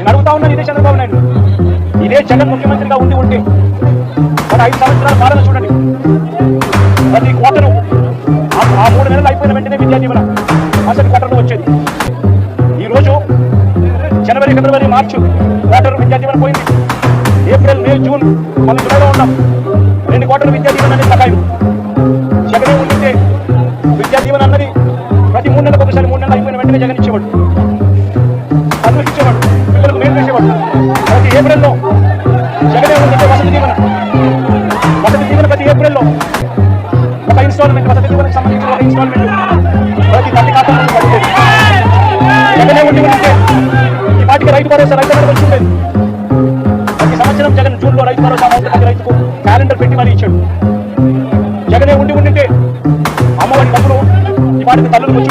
నేను అడుగుతా ఉన్నాను, ఇదే చంద్రబాబు నాయుడు, ఇదే జగన్ ముఖ్యమంత్రిగా ఉండి ఉంటే మన 5 సంవత్సరాల పాలన చూడండి. ప్రతి క్వార్టరు ఆ 3 నెలలు అయిపోయిన వెంటనే విద్యా దీవెన అసలు క్వార్టర్లో వచ్చేది. ఈరోజు జనవరి, ఫిబ్రవరి, మార్చి క్వార్టర్ విద్యా దీవెన పోయింది. ఏప్రిల్, మే, జూన్ మనం జూలైలో ఉన్నాం. 2 క్వార్టర్లు విద్యా దీవెన అనేది సహాయం. జగనే ఉంటే విద్యా దీవెన అన్నది ప్రతి 3 నెలలకు ఒకసారి 3 నెలలు అయిపోయిన వెంటనే జగన్ ఇచ్చేవాడు, అందుకు ఇచ్చేవాడు, పిల్లలకు మేలు చేసేవాడు. ప్రతి ఏప్రిల్లో జగనే ఉంటే వసతి దీవెన ప్రతి ఏప్రిల్లో ఒక ఇన్స్టాల్మెంట్, వసతి దీవెనకు సంబంధించిన ఒక ఇన్స్టాల్మెంట్ ప్రతి తల్లి ఖాతాలో పడిపోయింది. జగనే ఉంటే ఈ పాటికి రైతు భరోసా రైతు వచ్చింది. ప్రతి సంవత్సరం జగన్ జూన్లో రైతు భరోసా అమౌంట్ ప్రతి రైతుకు క్యాలెండర్ పెట్టి మరీ ఇచ్చాడు. జగనే ఉంటే అమ్మఒడి డబ్బులు ఈ పాటికి తల్లులకు వచ్చి